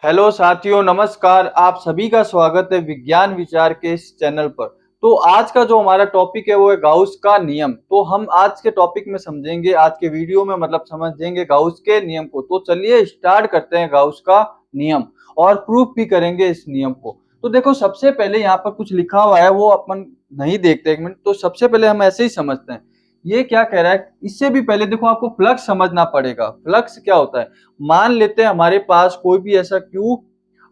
Hello साथियों, नमस्कार। आप सभी का स्वागत है विज्ञान विचार के इस चैनल पर। तो आज का जो हमारा टॉपिक है वो है गाउस का नियम। तो हम आज के टॉपिक में समझेंगे, आज के वीडियो में मतलब समझेंगे गाउस के नियम को। तो चलिए स्टार्ट करते हैं गाउस का नियम और प्रूफ भी करेंगे इस नियम को। तो देखो, सबसे पहले यहाँ पर कुछ लिखा हुआ है वो अपन नहीं देखते, एक मिनट। तो सबसे पहले हम ऐसे ही समझते हैं ये क्या कह रहा है। इससे भी पहले देखो, आपको फ्लक्स समझना पड़ेगा। फ्लक्स क्या होता है? मान लेते हैं हमारे पास कोई भी ऐसा क्यू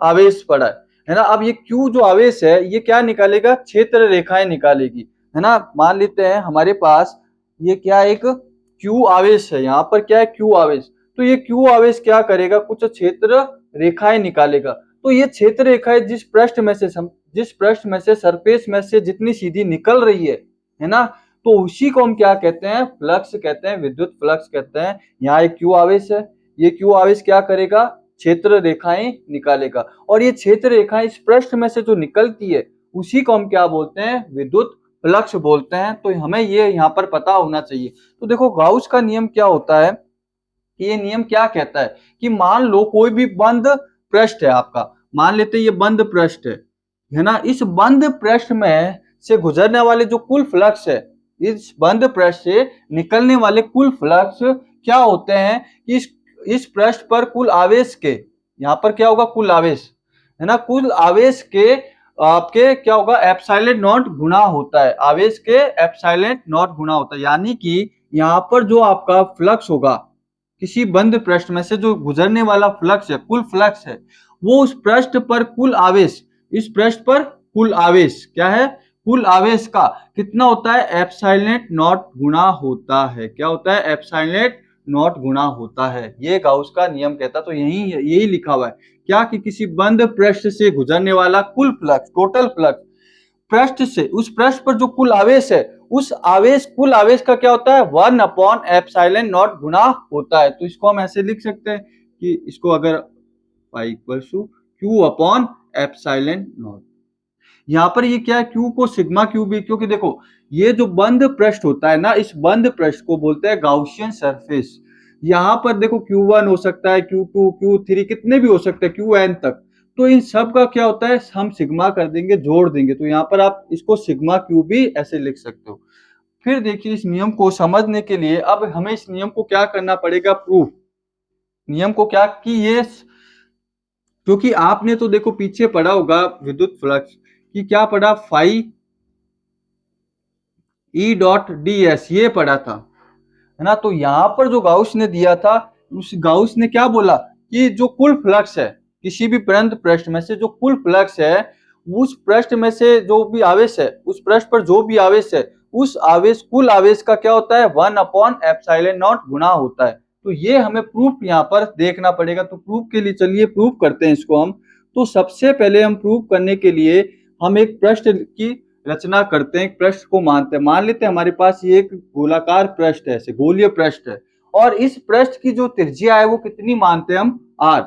आवेश पड़ा है ना। अब ये क्यू जो आवेश है ये क्या निकालेगा? क्षेत्र रेखाएं निकालेगी, है ना। मान लेते हैं हमारे पास ये क्या एक क्यू आवेश है, यहाँ पर क्या है क्यू आवेश। तो ये क्यू आवेश क्या करेगा? कुछ क्षेत्र रेखाएं निकालेगा। तो ये क्षेत्र रेखाएं जिस पृष्ठ में से सरफेस में से जितनी सीधी निकल रही है ना, तो उसी को हम क्या कहते हैं? फ्लक्स कहते हैं, विद्युत फ्लक्स कहते हैं। यहाँ एक क्यू आवेश है, ये क्यू आवेश क्या करेगा? क्षेत्र रेखाएं निकालेगा। और ये क्षेत्र रेखाएं इस पृष्ठ में से जो निकलती है उसी को हम क्या बोलते हैं? विद्युत फ्लक्स बोलते हैं। तो हमें ये यहाँ पर पता होना चाहिए। तो देखो, गाउस का नियम क्या होता है कि ये नियम क्या कहता है कि मान लो कोई भी बंद पृष्ठ है आपका, मान लेते हैं ये बंद पृष्ठ है ना। इस बंद पृष्ठ में से गुजरने वाले जो कुल फ्लक्स है, इस बंद पृष्ठ से निकलने वाले कुल फ्लक्स क्या होते हैं कि इस पृष्ठ पर कुल आवेश के, यहाँ पर क्या होगा? कुल आवेश, है ना। कुल आवेश के आपके क्या होगा? एप्सिलॉन नॉट गुणा होता है। आवेश के एप्सिलॉन नॉट गुणा होता है, यानी कि यहाँ पर जो आपका फ्लक्स होगा, किसी बंद पृष्ठ में से जो गुजरने वाला फ्लक्स है, कुल फ्लक्स है, वो उस पृष्ठ पर कुल आवेश, इस पृष्ठ पर कुल आवेश क्या है? कुल आवेश का कितना होता है? एप्सिलॉन नॉट गुणा होता है। क्या होता है? एप्सिलॉन नॉट गुणा होता है। ये गाउस का नियम कहता है। तो यही लिखा हुआ है क्या कि किसी बंद पृष्ठ से गुजरने वाला कुल फ्लक्स, टोटल फ्लक्स, पृष्ठ से उस पृष्ठ पर जो कुल आवेश है, उस आवेश कुल आवेश का क्या होता है? 1/एप्सिलॉन नॉट गुणा होता है। तो इसको हम ऐसे लिख सकते हैं कि इसको अगर Q/एप्सिलॉन नॉट, यहाँ पर ये क्या है? क्यू को सिग्मा क्यू भी, क्योंकि देखो ये जो बंद पृष्ठ होता है ना, इस बंद पृष्ठ को बोलते हैं गाउसियन सरफेस। यहाँ पर देखो Q1 हो सकता है, Q2, Q3, कितने भी हो सकते हैं, Qn तक। तो इन सब का क्या होता है? हम सिग्मा कर देंगे, जोड़ देंगे। तो यहाँ पर आप इसको सिग्मा क्यू भी ऐसे लिख सकते हो। फिर देखिए, इस नियम को समझने के लिए अब हमें इस नियम को क्या करना पड़ेगा? प्रूफ। नियम को क्या कि ये, क्योंकि आपने तो देखो पीछे पढ़ा होगा विद्युत फ्लक्स कि क्या पढ़ा? फाई E.ds ये पढ़ा था, है ना। तो यहाँ पर जो गाउस ने दिया था, उस गाउस ने क्या बोला कि जो कुल फ्लक्स है किसी भी बंद पृष्ठ में से, जो कुल फ्लक्स है उस पृष्ठ में से जो भी आवेश है, उस पृष्ठ पर जो भी आवेश है, उस आवेश कुल आवेश का क्या होता है? 1/एप्सिलॉन नॉट गुणा होता है। तो ये हमें प्रूफ यहाँ पर देखना पड़ेगा। तो प्रूफ के लिए चलिए प्रूफ करते हैं इसको हम। तो सबसे पहले हम प्रूफ करने के लिए हम एक पृष्ठ की रचना करते हैं, एक पृष्ठ को मानते हैं। मान लेते हैं हमारे पास ये एक गोलाकार पृष्ठ है, ऐसे गोलीय पृष्ठ है, और इस पृष्ठ की जो त्रिज्या है वो कितनी मानते हैं हम? आर।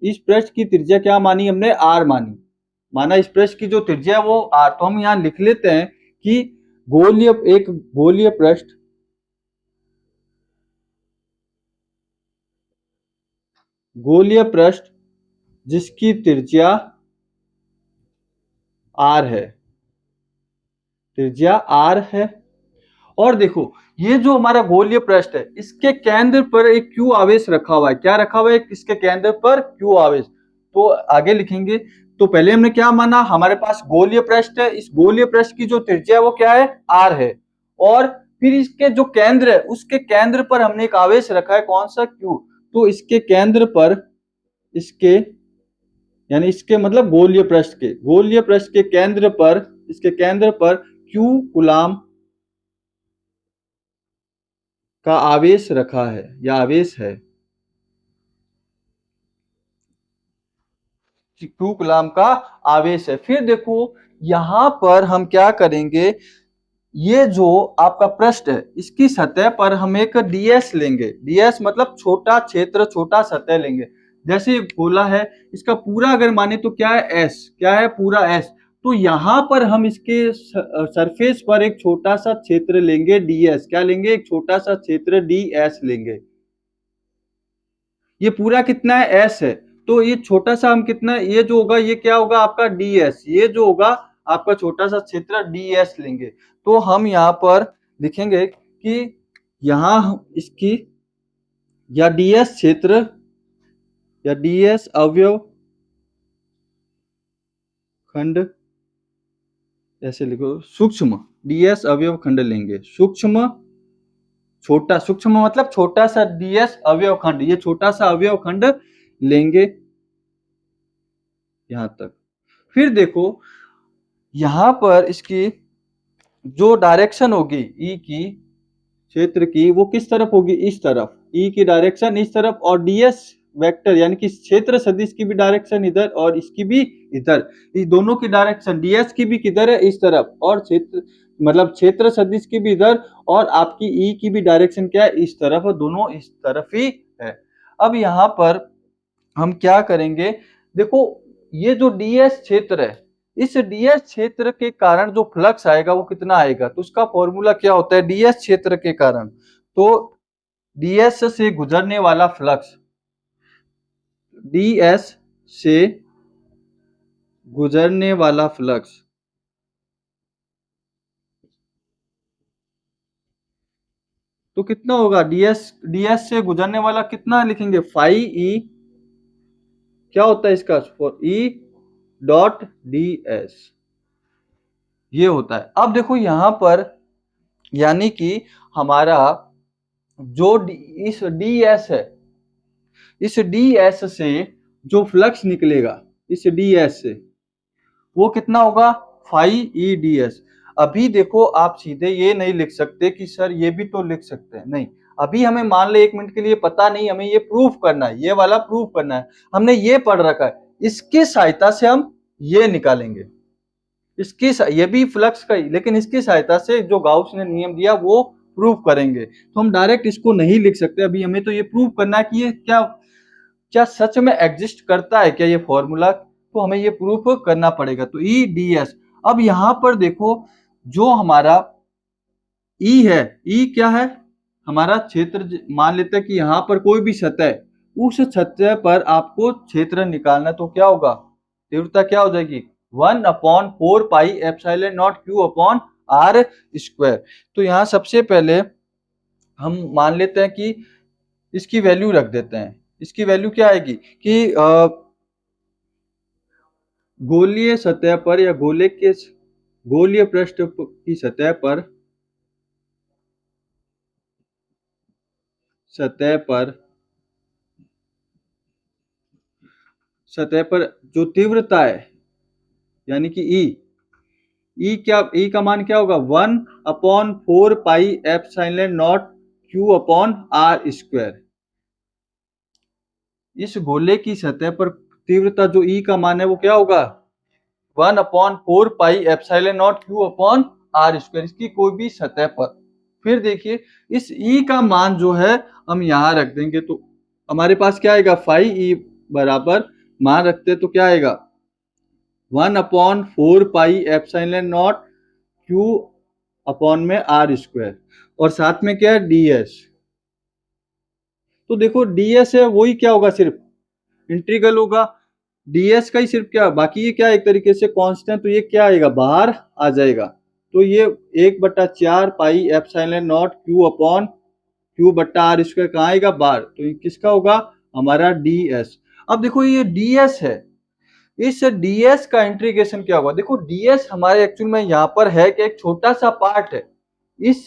इस पृष्ठ की त्रिज्या क्या मानी हमने? आर मानी। माना इस पृष्ठ की जो त्रिज्या है वो आर। तो हम यहाँ लिख लेते हैं कि एक गोलीय पृष्ठ, गोलीय पृष्ठ जिसकी त्रिज्या आर है, त्रिज्या आर है। और देखो, ये जो हमारा गोलीय पृष्ठ है इसके केंद्र पर एक क्यू आवेश रखा हुआ है। क्या रखा हुआ है? इसके केंद्र पर क्यू आवेश। तो आगे लिखेंगे। तो पहले हमने क्या माना? हमारे पास गोलीय पृष्ठ है, इस गोलीय पृष्ठ की जो त्रिज्या है वो क्या है? आर है। और फिर इसके जो केंद्र है उसके केंद्र पर हमने एक आवेश रखा है, कौन सा? क्यू। तो इसके केंद्र पर, इसके यानी इसके मतलब गोलीय पृष्ठ के केंद्र पर, इसके केंद्र पर क्यू कूलाम का आवेश रखा है या आवेश है, क्यू कूलाम का आवेश है। फिर देखो यहां पर हम क्या करेंगे, ये जो आपका पृष्ठ है इसकी सतह पर हम एक डीएस लेंगे। डीएस मतलब छोटा क्षेत्र, छोटा सतह लेंगे। जैसे गोला है, इसका पूरा अगर माने तो क्या है? एस। क्या है? पूरा एस। तो यहां पर हम इसके सरफेस पर एक छोटा सा क्षेत्र लेंगे, डीएस। क्या लेंगे? एक छोटा सा क्षेत्र डीएस लेंगे। ये पूरा कितना है? एस है। तो ये छोटा सा हम कितना, ये जो होगा ये क्या होगा आपका ds, ये जो होगा आपका छोटा सा क्षेत्र ds लेंगे। तो हम यहाँ पर लिखेंगे कि यहाँ इसकी या ds क्षेत्र या ds अवयव खंड, ऐसे लिखो सूक्ष्म, ds अवयव खंड लेंगे। सूक्ष्म, छोटा, सूक्ष्म मतलब छोटा सा ds अवयव खंड, ये छोटा सा अवयव खंड लेंगे यहां तक। फिर देखो यहां पर इसकी जो डायरेक्शन होगी ई की, क्षेत्र की, वो किस तरफ होगी, इस तरफ। ई की डायरेक्शन इस तरफ और ds वेक्टर यानी कि क्षेत्र सदिश की भी डायरेक्शन इधर और इसकी भी इधर, इस दोनों की डायरेक्शन ds की भी किधर है, इस तरफ, और क्षेत्र मतलब क्षेत्र सदिश की भी इधर, और आपकी ई की भी डायरेक्शन क्या है, इस तरफ, दोनों इस तरफ ही है। अब यहाँ पर हम क्या करेंगे, देखो ये जो ds क्षेत्र है, इस ds क्षेत्र के कारण जो फ्लक्स आएगा वो कितना आएगा, तो उसका फॉर्मूला क्या होता है, ds क्षेत्र के कारण, तो ds से गुजरने वाला फ्लक्स, ds से गुजरने वाला फ्लक्स, तो कितना होगा, ds से गुजरने वाला कितना लिखेंगे, फाई ई, क्या होता है इसका, ई डॉट ds, ये होता है। अब देखो यहां पर यानी कि हमारा जो इस ds है, इस ds से जो फ्लक्स निकलेगा इस ds से, वो कितना होगा, फाई ई ds। अभी देखो आप सीधे ये नहीं लिख सकते कि सर ये भी तो लिख सकते हैं, नहीं, अभी हमें मान ले 1 मिनट के लिए पता नहीं, हमें ये प्रूफ करना है, ये वाला प्रूफ करना है, हमने ये पढ़ रखा है, इसकी सहायता से हम ये निकालेंगे, इसकी ये भी फ्लक्स का ही, लेकिन इसकी सहायता से जो गाउस ने नियम दिया वो प्रूफ करेंगे। तो हम डायरेक्ट इसको नहीं लिख सकते, अभी हमें तो ये प्रूफ करना है कि ये क्या क्या सच में एग्जिस्ट करता है क्या ये फॉर्मूला, तो हमें ये प्रूफ करना पड़ेगा। तो ई डी एस, अब यहां पर देखो जो हमारा ई है, ई क्या है, हमारा क्षेत्र, मान लेते हैं कि यहाँ पर कोई भी सतह, उस सतह पर आपको क्षेत्र निकालना, तो क्या होगा, तीव्रता क्या हो जाएगी, 1/4 pi epsilon naught q upon r square. तो यहाँ सबसे पहले हम मान लेते हैं कि इसकी वैल्यू रख देते हैं, इसकी वैल्यू क्या आएगी कि गोलीय सतह पर या गोले के गोलीय पृष्ठ की सतह पर जो तीव्रता है यानी कि ई क्या, ई का मान क्या होगा, 1/4 pi epsilon naught q upon r square. इस गोले की सतह पर तीव्रता जो ई का मान है वो क्या होगा, 1/4 pi epsilon naught q upon r square, इसकी कोई भी सतह पर। फिर देखिए इस ई का मान जो है हम यहाँ रख देंगे, तो हमारे पास क्या आएगा, फाई ई बराबर मान रखते तो क्या आएगा, 1/4 pi epsilon naught q upon में आर स्क्वायर, और साथ में क्या है डी एस। तो देखो डी एस है वही क्या होगा, सिर्फ इंटीग्रल होगा, ds का ही सिर्फ क्या, बाकी ये क्या एक तरीके से कांस्टेंट, तो ये क्या आएगा, बाहर आ जाएगा। तो ये 1/4 pi epsilon naught q upon Q बट्टा आर स्क्वायर कहाँ आएगा, बाहर, तो ये किसका होगा, हमारा ds। अब देखो ये ds है, इस ds का इंटीग्रेशन क्या होगा, देखो ds हमारे एक्चुअल में यहाँ पर है कि एक छोटा सा पार्ट है, इस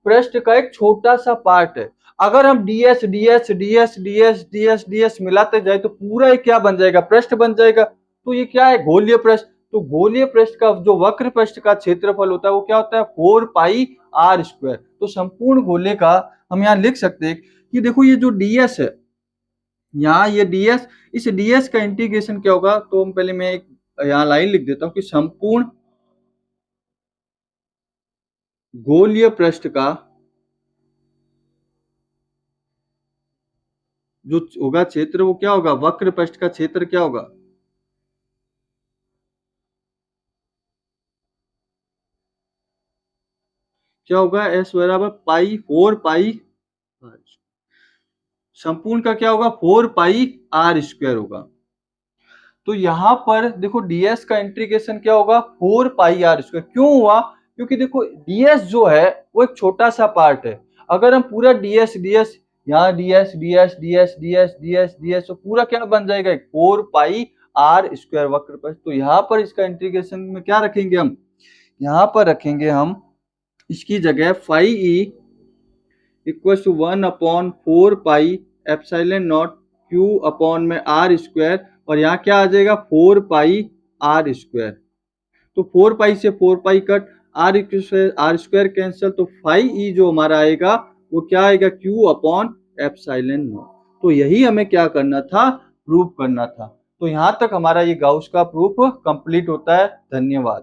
पृष्ठ का एक छोटा सा पार्ट है। अगर हम ds ds ds ds ds ds मिलाते जाए तो पूरा एक क्या बन जाएगा, पृष्ठ बन जाएगा। तो ये क्या है, गोलीय पृष्ठ। तो गोलीय पृष्ठ का जो वक्र पृष्ठ का क्षेत्रफल होता है वो क्या होता है, 4 पाई r स्क्वायर। तो संपूर्ण गोले का हम यहाँ लिख सकते हैं कि देखो ये जो ds है, यहाँ ये ds, इस ds का इंटीग्रेशन क्या होगा, तो हम पहले मैं एक यहाँ लाइन लिख देता हूँ कि संपूर्ण गोलीय पृष्ठ का जो होगा क्षेत्र वो क्या होगा, वक्र पृष्ठ का क्षेत्र क्या होगा, क्या होगा, s बराबर पाई 4 पाई, संपूर्ण का क्या होगा, 4 पाई r स्क्वायर होगा। तो यहाँ पर देखो ds का इंटीग्रेशन क्या होगा 4 पाई r स्क्वायर। क्यों हुआ? क्योंकि देखो ds जो है वो एक छोटा सा पार्ट है। अगर हम पूरा ds यहाँ ds तो पूरा क्या बन जाएगा 4 पाई r स्क्वायर वक्र पर। तो यहाँ पर इसका इंटीग्रेशन में क्या रखेंगे हम? यहाँ पर रखेंगे हम इसकी जगह phi e equal to 1/4 pi q upon में आर स्क्वायर, और यहाँ क्या आ जाएगा 4 पाई r स्क्वायर। तो 4 पाई से 4 pi cut, r square cancel, तो फाई ई जो हमारा आएगा वो क्या आएगा q अपॉन एप्सिलॉन नॉट। तो यही हमें क्या करना था? प्रूफ करना था। तो यहाँ तक हमारा ये गाउस का प्रूफ कंप्लीट होता है। धन्यवाद।